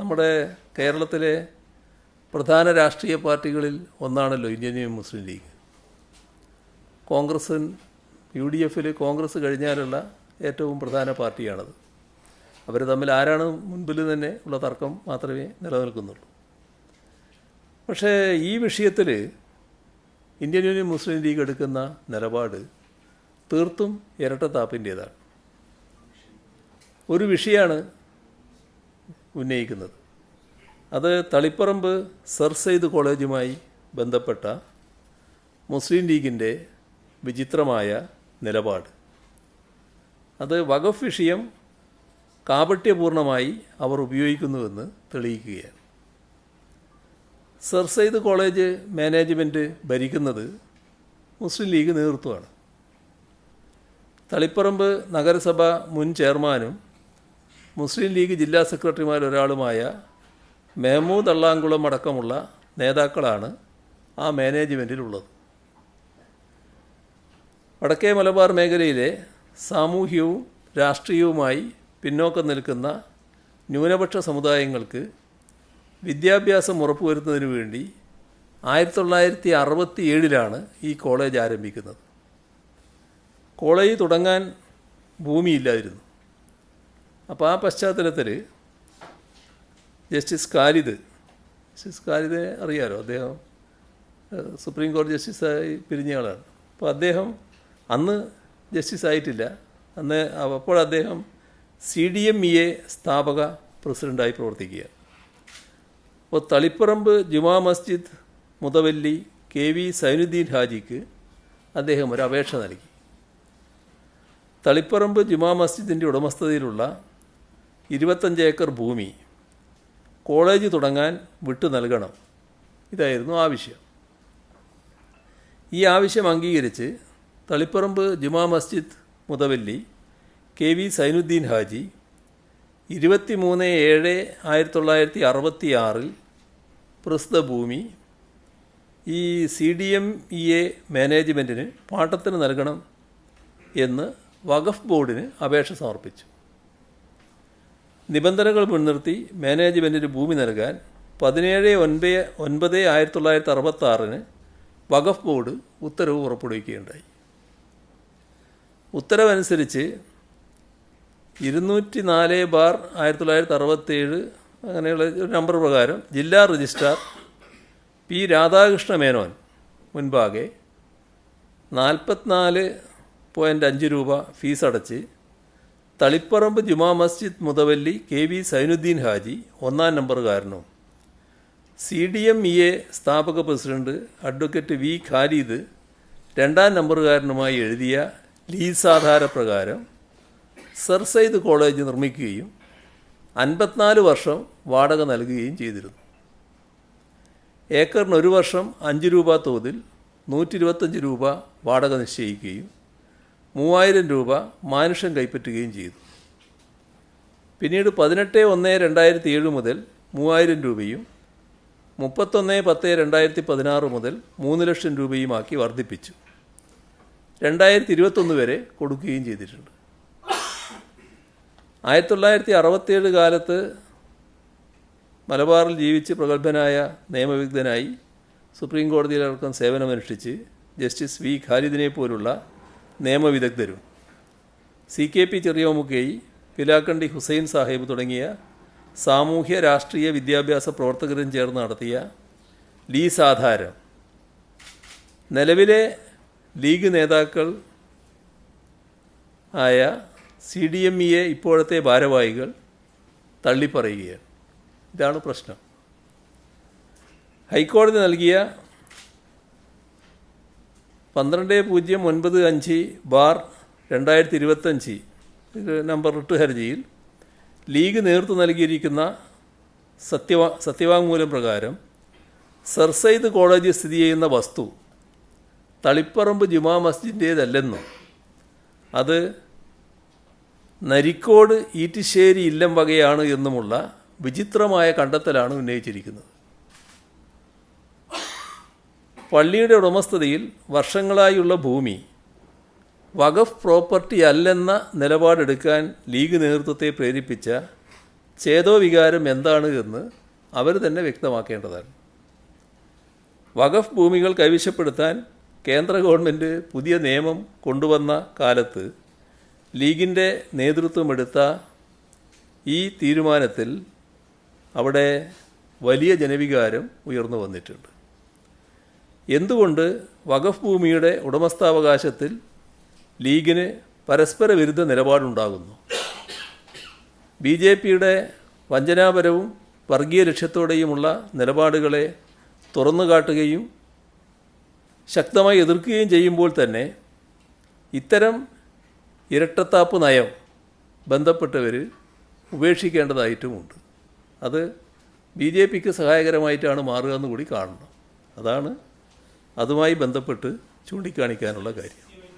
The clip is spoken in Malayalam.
നമ്മുടെ കേരളത്തിലെ പ്രധാന രാഷ്ട്രീയ പാർട്ടികളിൽ ഒന്നാണല്ലോ ഇന്ത്യൻ യൂണിയൻ മുസ്ലിം ലീഗ്. UDF-ൽ കോൺഗ്രസ് കഴിഞ്ഞാലുള്ള ഏറ്റവും പ്രധാന പാർട്ടിയാണത്. അവർ തമ്മിൽ ആരാണ് മുൻപിൽ തന്നെ ഉള്ള തർക്കം മാത്രമേ നിലനിൽക്കുന്നുള്ളൂ. പക്ഷേ ഈ വിഷയത്തിൽ ഇന്ത്യൻ യൂണിയൻ മുസ്ലിം ലീഗ് എടുക്കുന്ന നിലപാട് തീർത്തും ഇരട്ടത്താപ്പിൻ്റേതാണ്. ഒരു വിഷയമാണ് ഉന്നയിക്കുന്നത്. അത് തളിപ്പറമ്പ് സർ സെയ്ദ് കോളേജുമായി ബന്ധപ്പെട്ട മുസ്ലിം ലീഗിൻ്റെ വിചിത്രമായ നിലപാട്. അത് വഖഫ് വിഷയം കാപട്യപൂർണമായി അവർ ഉപയോഗിക്കുന്നുവെന്ന് തെളിയിക്കുകയാണ്. സർ സെയ്ദ് കോളേജ് മാനേജ്മെൻറ്റ് ഭരിക്കുന്നത് മുസ്ലിം ലീഗ് നേതൃത്വമാണ്. തളിപ്പറമ്പ് നഗരസഭ മുൻ ചെയർമാനും മുസ്ലിം ലീഗ് ജില്ലാ സെക്രട്ടറിമാരൊരാളുമായ മെഹ്മൂദ് അള്ളാങ്കുളം അടക്കമുള്ള നേതാക്കളാണ് ആ മാനേജ്മെൻറ്റിലുള്ളത്. വടക്കേ മലബാർ മേഖലയിലെ സാമൂഹ്യവും രാഷ്ട്രീയവുമായി പിന്നോക്കം നിൽക്കുന്ന ന്യൂനപക്ഷ സമുദായങ്ങൾക്ക് വിദ്യാഭ്യാസം ഉറപ്പുവരുത്തുന്നതിന് വേണ്ടി 1967 ഈ കോളേജ് ആരംഭിക്കുന്നത്. കോളേജ് തുടങ്ങാൻ ഭൂമിയില്ലായിരുന്നു. അപ്പോൾ ആ പശ്ചാത്തലത്തിൽ ജസ്റ്റിസ് ഖാലിദിനെ അറിയാലോ, അദ്ദേഹം സുപ്രീം കോടതി ജസ്റ്റിസായി പിരിഞ്ഞയാളാണ്. അപ്പോൾ അദ്ദേഹം അന്ന് ജസ്റ്റിസ് ആയിട്ടില്ല. അപ്പോൾ അദ്ദേഹം CDMEA സ്ഥാപക പ്രസിഡൻ്റായി പ്രവർത്തിക്കുകയാണ്. അപ്പോൾ തളിപ്പറമ്പ് ജുമാ മസ്ജിദ് മുതവല്ലി KV സൈനുദ്ദീൻ ഹാജിക്ക് അദ്ദേഹം ഒരു അപേക്ഷ നൽകി. തളിപ്പറമ്പ് ജുമാ മസ്ജിദിൻ്റെ ഉടമസ്ഥതയിലുള്ള 25 ഏക്കർ ഭൂമി കോളേജ് തുടങ്ങാൻ വിട്ടു നൽകണം. ഇതായിരുന്നു ആവശ്യം. ഈ ആവശ്യം അംഗീകരിച്ച് തളിപ്പറമ്പ് ജുമാ മസ്ജിദ് മുതവല്ലി KV സൈനുദ്ദീൻ ഹാജി 23/7/1966 പ്രസ്തുത ഭൂമി ഈ CDMEA മാനേജ്മെൻറ്റിന് പാട്ടത്തിന് നൽകണം എന്ന് വഖഫ് ബോർഡിന് അപേക്ഷ സമർപ്പിച്ചു. നിബന്ധനകൾ മുൻനിർത്തി മാനേജ്മെൻറ്റിന് ഭൂമി നൽകാൻ 17/9/1966 വഖഫ് ബോർഡ് ഉത്തരവ് പുറപ്പെടുവിക്കുകയുണ്ടായി. ഉത്തരവനുസരിച്ച് 204/1967 അങ്ങനെയുള്ള ഒരു നമ്പർ പ്രകാരം ജില്ലാ രജിസ്ട്രാർ P. രാധാകൃഷ്ണ മേനോൻ മുൻപാകെ 44.5 രൂപ ഫീസ് അടച്ച് തളിപ്പറമ്പ് ജുമാ മസ്ജിദ് മുതവല്ലി KV സൈനുദ്ദീൻ ഹാജി 1-ാം നമ്പറുകാരനും CDMEA സ്ഥാപക പ്രസിഡന്റ് അഡ്വക്കേറ്റ് V. ഖാലിദ് 2-ാം നമ്പറുകാരനുമായി എഴുതിയ ലീസ് ആധാരപ്രകാരം സർ സെയ്ദ് കോളേജ് നിർമ്മിക്കുകയും 54 വർഷം വാടക നൽകുകയും ചെയ്തിരുന്നു. ഏക്കറിന് 1 വർഷം 5 രൂപ തോതിൽ 125 രൂപ വാടക നിശ്ചയിക്കുകയും 3000 രൂപ മാനുഷം കൈപ്പറ്റുകയും ചെയ്തു. പിന്നീട് 18/1/2007 മുതൽ 3000 രൂപയും 31/10/2016 മുതൽ 3 ലക്ഷം രൂപയുമാക്കി വർദ്ധിപ്പിച്ചു. 2021 വരെ കൊടുക്കുകയും ചെയ്തിട്ടുണ്ട്. 1967 കാലത്ത് മലബാറിൽ ജീവിച്ച് പ്രഗത്ഭനായ നിയമവിദഗ്ധനായി സുപ്രീം കോടതിയിലടക്കം സേവനമനുഷ്ഠിച്ച് ജസ്റ്റിസ് V. ഖാലിദിനെ പോലുള്ള നിയമവിദഗ്ധരും CKP ചെറിയോമുക്കൈ, പിലാക്കണ്ടി ഹുസൈൻ സാഹിബ് തുടങ്ങിയ സാമൂഹ്യ രാഷ്ട്രീയ വിദ്യാഭ്യാസ പ്രവർത്തകരും ചേർന്ന് നടത്തിയ ലീസ് ആധാരം നിലവിലെ ലീഗ് നേതാക്കൾ ആയ CDMEA ഇപ്പോഴത്തെ ഭാരവാഹികൾ തള്ളിപ്പറയുകയാണ്. ഇതാണ് പ്രശ്നം. ഹൈക്കോടതി നൽകിയ 12/095/2025 നമ്പർ റിട്ട് ഹർജിയിൽ ലീഗ് നേതൃത്വം നൽകിയിരിക്കുന്ന സത്യവാങ്മൂലം പ്രകാരം സർ സെയ്ദ് കോളേജ് സ്ഥിതി ചെയ്യുന്ന വസ്തു തളിപ്പറമ്പ് ജുമാ മസ്ജിദിൻ്റേതല്ലെന്നും അത് നരിക്കോട് ഈറ്റിശ്ശേരി ഇല്ലം വകയാണ് എന്നുമുള്ള വിചിത്രമായ കണ്ടെത്തലാണ് ഉന്നയിച്ചിരിക്കുന്നത്. പള്ളിയുടെ ഉടമസ്ഥതയിൽ വർഷങ്ങളായുള്ള ഭൂമി വഖഫ് പ്രോപ്പർട്ടി അല്ലെന്ന നിലപാടെടുക്കാൻ ലീഗ് നേതൃത്വത്തെ പ്രേരിപ്പിച്ച ചേതോവികാരം എന്താണ് എന്ന് അവർ തന്നെ വ്യക്തമാക്കേണ്ടതാണ്. വഖഫ് ഭൂമികൾ കൈവശപ്പെടുത്താൻ കേന്ദ്ര ഗവൺമെൻറ് പുതിയ നിയമം കൊണ്ടുവന്ന കാലത്ത് ലീഗിൻ്റെ നേതൃത്വമെടുത്ത ഈ തീരുമാനത്തിൽ അവിടെ വലിയ ജനവികാരം ഉയർന്നു വന്നിട്ടുണ്ട്. എന്തുകൊണ്ട് വഖഫ് ഭൂമിയുടെ ഉടമസ്ഥാവകാശത്തിൽ ലീഗിന് പരസ്പര വിരുദ്ധ നിലപാടുണ്ടാകുന്നു? BJPയുടെ വഞ്ചനാപരവും വർഗീയ ലക്ഷ്യത്തോടെയുമുള്ള നിലപാടുകളെ തുറന്നുകാട്ടുകയും ശക്തമായി എതിർക്കുകയും ചെയ്യുമ്പോൾ തന്നെ ഇത്തരം ഇരട്ടത്താപ്പ് നയം ബന്ധപ്പെട്ടവർ ഉപേക്ഷിക്കേണ്ടതായിട്ടുമുണ്ട്. അത് BJPക്ക് സഹായകരമായിട്ടാണ് മാറുക എന്ന് കൂടി കാണണം. അതാണ് അതുമായി ബന്ധപ്പെട്ട് ചൂണ്ടിക്കാണിക്കാനുള്ള കാര്യം.